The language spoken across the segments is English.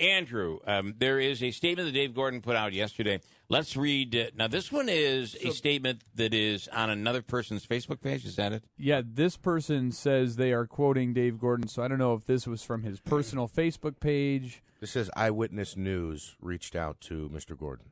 Andrew, there is a statement that Dave Gordon put out yesterday. Let's read. Now, this one is a statement that is on another person's Facebook page. Is that it? Yeah, this person says they are quoting Dave Gordon, so I don't know if this was from his personal Facebook page. This says Eyewitness News reached out to Mr. Gordon.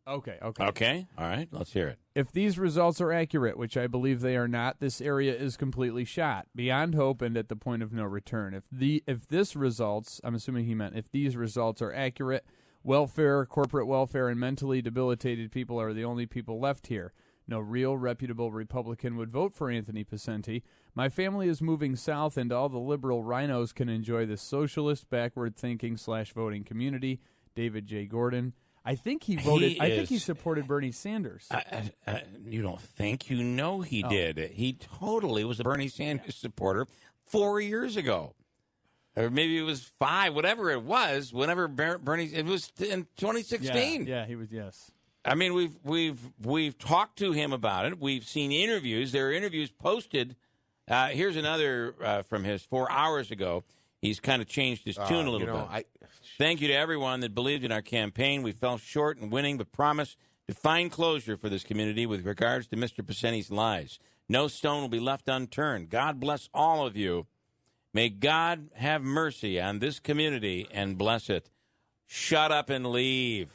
Okay. Okay. All right. Let's hear it. If these results are accurate, which I believe they are not, this area is completely shot, beyond hope and at the point of no return. If this results, I'm assuming he meant if these results are accurate, welfare, corporate welfare, and mentally debilitated people are the only people left here. No real reputable Republican would vote for Anthony Picente. My family is moving south, and all the liberal rhinos can enjoy this socialist, backward-thinking / voting community. David J. Gordon. I think he voted. I think he supported Bernie Sanders. You don't think? You know he did. He totally was a Bernie Sanders supporter 4 years ago. Or maybe it was 5, whatever it was, whenever Bernie, it was in 2016. Yeah, he was, yes. I mean, we've talked to him about it. We've seen interviews. There are interviews posted. Here's another from his 4 hours ago. He's kind of changed his tune a little bit. Thank you to everyone that believed in our campaign. We fell short in winning, but promise to find closure for this community with regards to Mr. Picente's lies. No stone will be left unturned. God bless all of you. May God have mercy on this community and bless it. Shut up and leave.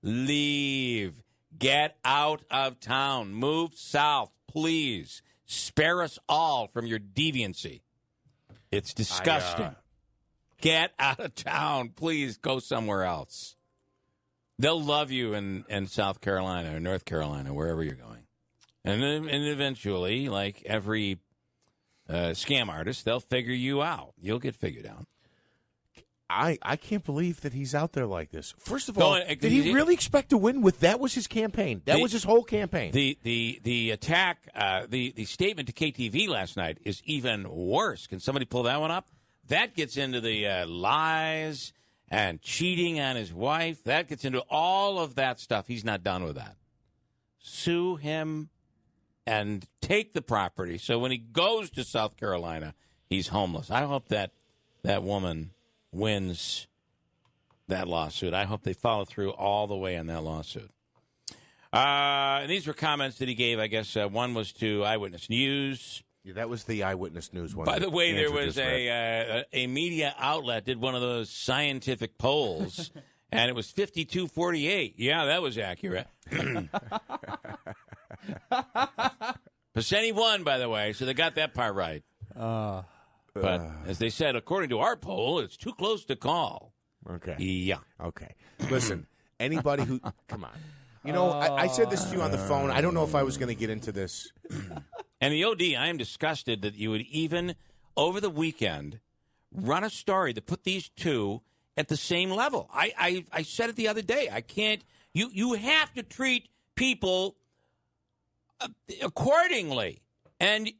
Leave. Get out of town. Move south, please. Spare us all from your deviancy. It's disgusting. Get out of town. Please go somewhere else. They'll love you in South Carolina or North Carolina, wherever you're going. And eventually, like every scam artist, they'll figure you out. You'll get figured out. I can't believe that he's out there like this. First of all, did he really expect to win with that was his campaign? That was his whole campaign. The attack, the statement to KTV last night is even worse. Can somebody pull that one up? That gets into the lies and cheating on his wife. That gets into all of that stuff. He's not done with that. Sue him and take the property. So when he goes to South Carolina, he's homeless. I hope that woman wins that lawsuit. I hope they follow through all the way on that lawsuit. And these were comments that he gave, I guess. One was to Eyewitness News. Yeah, that was the Eyewitness News one. By the way, there was a media outlet did one of those scientific polls, and it was 52-48. Yeah, that was accurate. Picente won, by the way, so they got that part right. But as they said, according to our poll, it's too close to call. Okay. Yeah. Okay. Listen, anybody who come on. You know, I said this to you on the phone. I don't know if I was going to get into this. And the OD, I am disgusted that you would even, over the weekend, run a story to put these two at the same level. I said it the other day. I can't. You have to treat people accordingly. And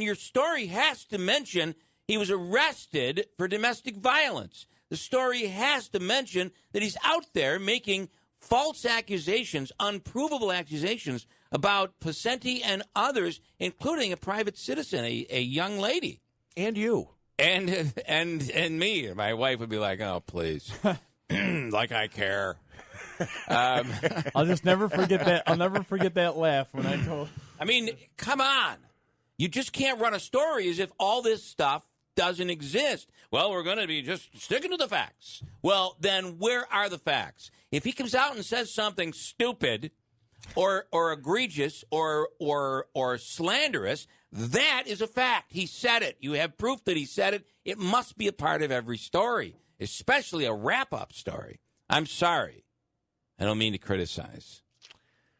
your story has to mention he was arrested for domestic violence. The story has to mention that he's out there making false accusations, unprovable accusations about Picente and others, including a private citizen, a young lady. And you. And me. My wife would be like, oh, please. Like I care. I'll just never forget that. I'll never forget that laugh when I told. I mean, come on. You just can't run a story as if all this stuff doesn't exist. Well, we're going to be just sticking to the facts. Well, then where are the facts? If he comes out and says something stupid or egregious or slanderous, that is a fact. He said it. You have proof that he said it. It must be a part of every story, especially a wrap-up story. I'm sorry. I don't mean to criticize.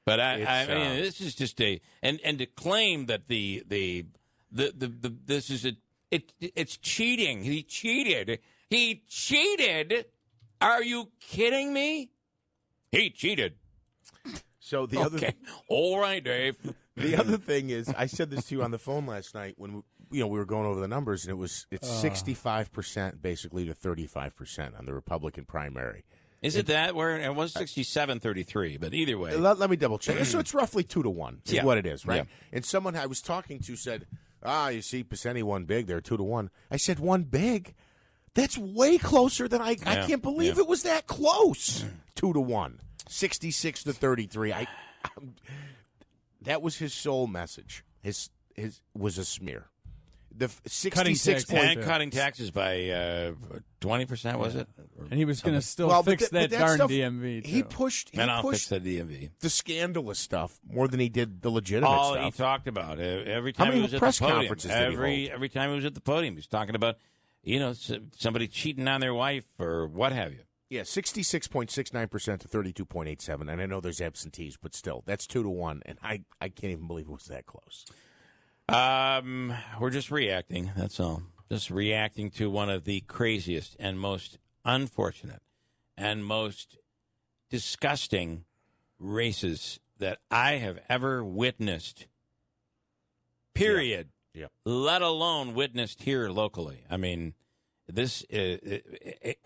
But I mean, this is just and to claim that this is it's cheating. He cheated. He cheated. Are you kidding me? He cheated. So the other all right, Dave. The other thing is, I said this to you on the phone last night when we were going over the numbers, and it's 65% basically to 35% on the Republican primary. Is it that? Where it was 67-33, but either way. Let me double check. So it's roughly 2-1 is what it is, right? Yeah. And someone I was talking to said, you see, Picente won big there, 2-1. I said, won big? That's way closer than I can't believe it was that close. 2-1, 66-33. That was his sole message. His was a smear. The 66 cutting taxes by 20%, was it? And he was going to still fix that darn stuff, DMV. Too. He pushed the DMV. The scandalous stuff more than he did the legitimate stuff. All he talked about every time he was at the podium. Conferences every time he was at the podium, he was talking about somebody cheating on their wife or what have you. Yeah, 66.69% to 32.87, and I know there's absentees, but still, that's 2-1, and I can't even believe it was that close. We're just reacting, that's all. Just reacting to one of the craziest and most unfortunate and most disgusting races that I have ever witnessed, period. Yeah. Let alone witnessed here locally. I mean, this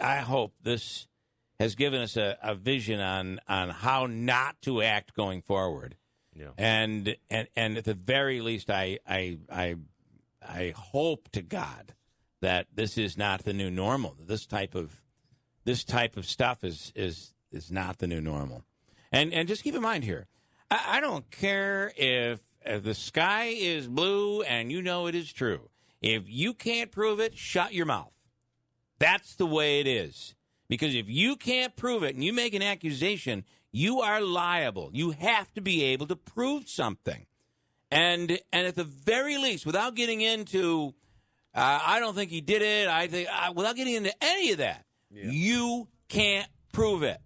I hope this has given us a vision on how not to act going forward. Yeah. And at the very least, I hope to God that this is not the new normal. This type of stuff is not the new normal. And just keep in mind here, I don't care if the sky is blue and you know it is true. If you can't prove it, shut your mouth. That's the way it is. Because if you can't prove it and you make an accusation, you are liable. You have to be able to prove something. And at the very least, without getting into, I don't think he did it, without getting into any of that, you can't prove it.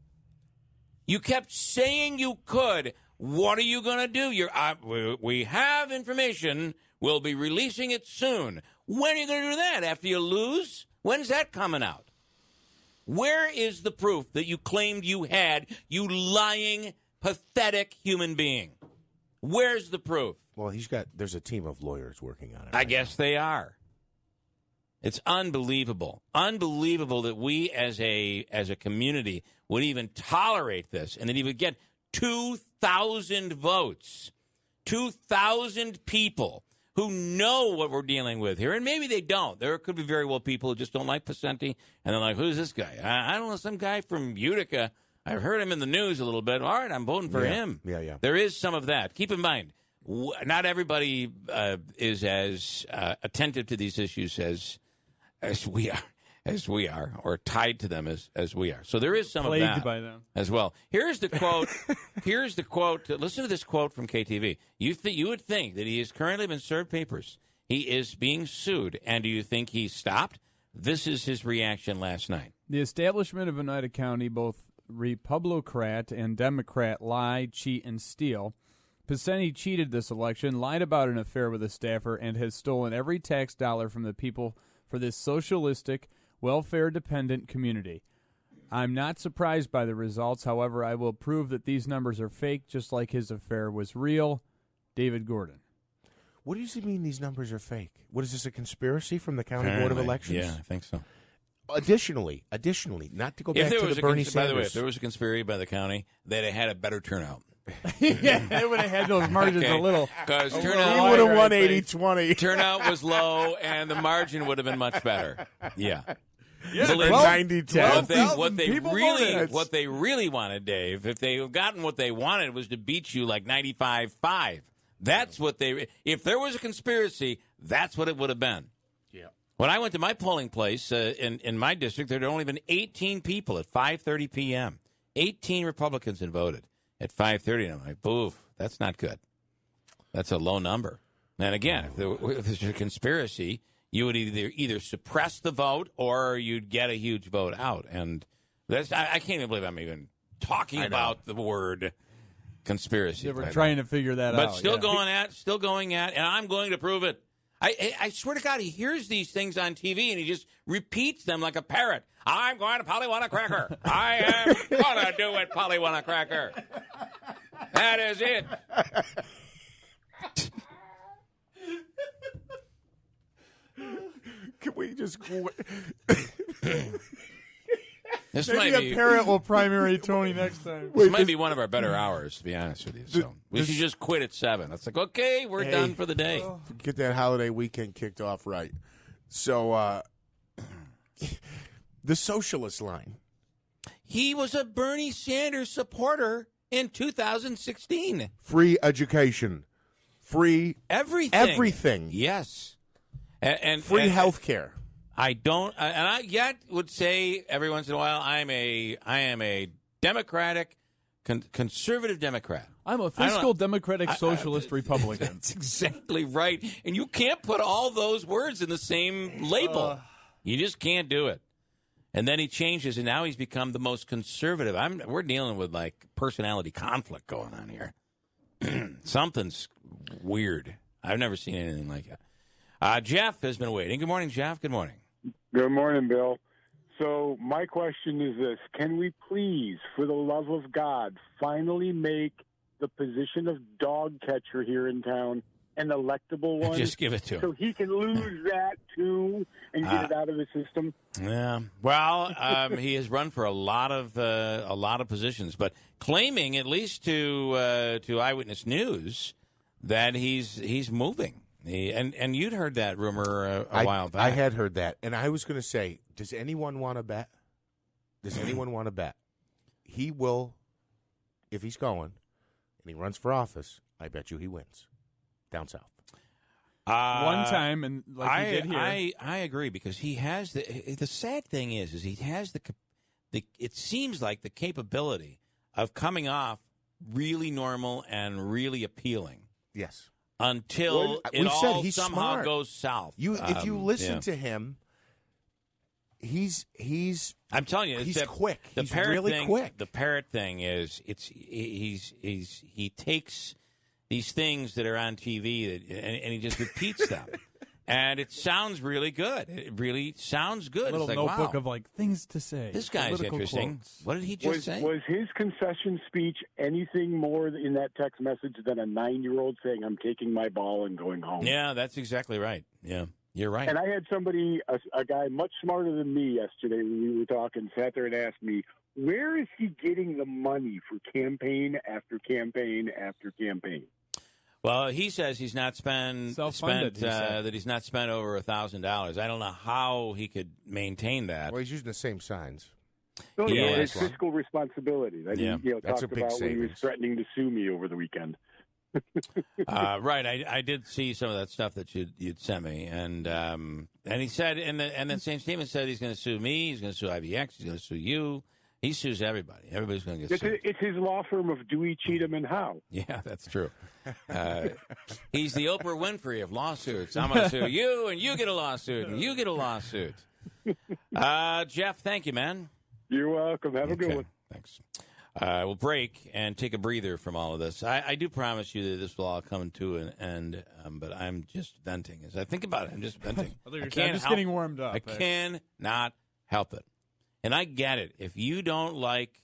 You kept saying you could. What are you going to do? We have information. We'll be releasing it soon. When are you going to do that? After you lose? When's that coming out? Where is the proof that you claimed you had, you lying, pathetic human being? Where's the proof? Well, there's a team of lawyers working on it. I guess they are. It's unbelievable. Unbelievable that we as a community would even tolerate this and that he would get 2,000 votes. 2,000 people who know what we're dealing with here, and maybe they don't. There could be very well people who just don't like Pacenti, and they're like, who's this guy? I don't know, some guy from Utica. I've heard him in the news a little bit. All right, I'm voting for him. Yeah. There is some of that. Keep in mind, not everybody is as attentive to these issues as we are, or tied to them as we are. So there is some Plagued of that by them. as well. Here's the quote. Listen to this quote from KTV. You would think that he has currently been served papers. He is being sued. And do you think he stopped? This is his reaction last night. The establishment of Oneida County, both Republican and Democrat, lie, cheat, and steal. Pacenti cheated this election, lied about an affair with a staffer, and has stolen every tax dollar from the people for this socialistic, welfare-dependent community. I'm not surprised by the results. However, I will prove that these numbers are fake, just like his affair was real. David Gordon. What does he mean these numbers are fake? What is this, a conspiracy from the County Board of Elections? Yeah, I think so. Additionally, not to go back to the Bernie Sanders. By the way, if there was a conspiracy by the county, they'd have had a better turnout. Yeah, they would have had those margins a little. Because turnout, he would have won 80-20. Turnout was low, and the margin would have been much better. Yeah. Yeah, 90-10. What they really wanted, Dave, if they had gotten what they wanted, was to beat you like 95-5. That's what they. If there was a conspiracy, that's what it would have been. Yeah. When I went to my polling place in my district, there had only been 18 people at 5:30 p.m. 18 Republicans had voted at 5:30, and I'm like, boof, that's not good. That's a low number. And again, if there's a conspiracy, you would either suppress the vote or you'd get a huge vote out. And that's I can't even believe I'm even talking about the word conspiracy. Yeah, we're trying to figure that out. But still going at, and I'm going to prove it. I swear to God, he hears these things on TV and he just repeats them like a parrot. I'm going to Pollywalla Cracker. I am going to do it, Pollywalla Cracker. That is it. Can we just This Maybe might be a parrot will primary Tony next time. This might be one of our better hours, to be honest with you. So we should just quit at 7. It's like, okay, we're done for the day. Get that holiday weekend kicked off right. So the socialist line. He was a Bernie Sanders supporter in 2016. Free education. Free everything. Yes. And free health care. I don't, and I yet would say every once in a while I am a Democratic, conservative Democrat. I'm a fiscal Democratic Socialist Republican. That's exactly right. And you can't put all those words in the same label. You just can't do it. And then he changes, and now he's become the most conservative. We're dealing with like personality conflict going on here. Something's weird. I've never seen anything like that. Jeff has been waiting. Good morning, Jeff. Good morning. Good morning, Bill. So my question is this. Can we please, for the love of God, finally make the position of dog catcher here in town an electable one? Just give it to him. So he can lose that, too, and get it out of the system? Yeah. Well, he has run for a lot of positions, but claiming, at least to Eyewitness News, that he's moving. And you'd heard that rumor a while back. I had heard that, and I was going to say, does anyone want to bet? Does anyone want to bet? He will, if he's going, and he runs for office, I bet you he wins down south. One time, and like he did here. I agree, because he has the sad thing is he has the it seems like the capability of coming off really normal and really appealing. Yes. Until it all somehow smart. Goes south. If you listen to him, he's. I'm telling you, he's quick. He's really quick. The parrot thing is, he takes these things that are on TV and he just repeats them. And it sounds really good. It really sounds good. A little it's like, notebook wow, of like things to say. This guy's interesting. Quotes. What did he just say? Was his concession speech anything more in that text message than a 9-year-old saying, "I'm taking my ball and going home"? Yeah, that's exactly right. Yeah, you're right. And I had somebody, a guy much smarter than me yesterday when we were talking, sat there and asked me, where is he getting the money for campaign after campaign after campaign? Well, he says he's not spent that he's not spent over $1,000. I don't know how he could maintain that. Well, he's using the same signs. Oh, yeah, it's fiscal responsibility. That yeah, he that's talked a big about savings. when he was threatening to sue me over the weekend. Right, I did see some of that stuff that you'd sent me, and he said, and that same statement said he's going to sue me, he's going to sue IBX, he's going to sue you. He sues everybody. Everybody's going to get sued. It's his law firm of Dewey, Cheatham, and Howe. Yeah, that's true. He's the Oprah Winfrey of lawsuits. I'm going to sue you, and you get a lawsuit, and you get a lawsuit. Jeff, thank you, man. You're welcome. Have a good one. Thanks. We'll break and take a breather from all of this. I do promise you that this will all come to an end, but I'm just venting. As I think about it, I'm just venting. I'm just getting warmed up. I cannot help it. And I get it. If you don't like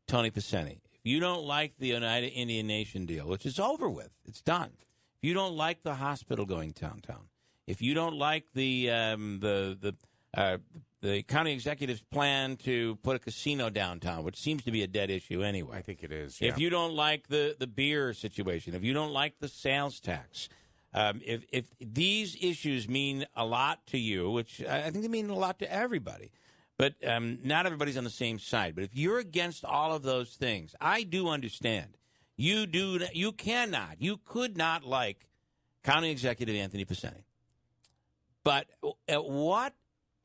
Tony Piceni, if you don't like the Oneida Indian Nation deal, which is over with, it's done. If you don't like the hospital going downtown, if you don't like the county executive's plan to put a casino downtown, which seems to be a dead issue anyway. I think it is. Yeah. If you don't like the beer situation, if you don't like the sales tax, if these issues mean a lot to you, which I think they mean a lot to everybody, but not everybody's on the same side. But if you're against all of those things, I do understand. You could not like County Executive Anthony Piceni. But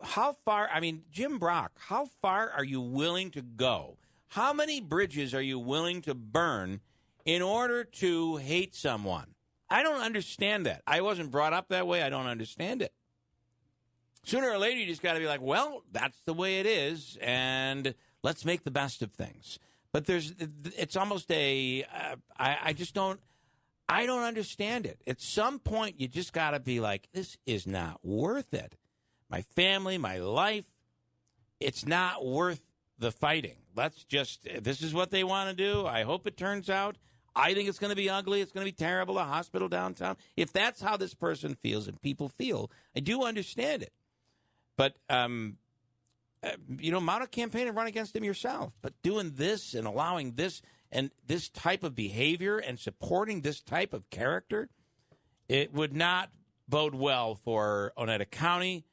how far, Jim Brock, how far are you willing to go? How many bridges are you willing to burn in order to hate someone? I don't understand that. I wasn't brought up that way. I don't understand it. Sooner or later, you just got to be like, well, that's the way it is, and let's make the best of things. But it's almost I don't understand it. At some point, you just got to be like, this is not worth it. My family, my life, it's not worth the fighting. This is what they want to do. I hope it turns out. I think it's going to be ugly. It's going to be terrible, a hospital downtown. If that's how this person feels and people feel, I do understand it. But, mount a campaign and run against him yourself. But doing this and allowing this and this type of behavior and supporting this type of character, it would not bode well for Oneida County,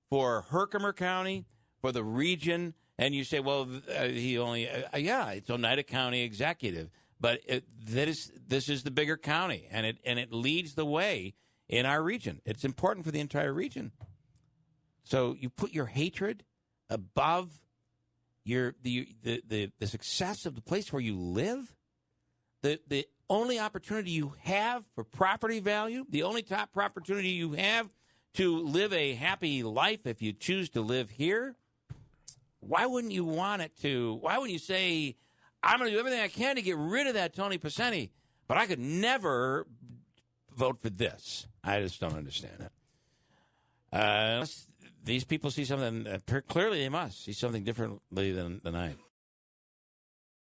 for Herkimer County, for the region, and you say, well, he only, it's Oneida County executive, but this is the bigger county, and it leads the way in our region. It's important for the entire region. So you put your hatred above the success of the place where you live. The only opportunity you have for property value, the only top opportunity you have to live a happy life if you choose to live here, why wouldn't you want it to? Why wouldn't you say, I'm going to do everything I can to get rid of that Tony Picenti, but I could never vote for this? I just don't understand it. These people see something, clearly they must see something differently than I.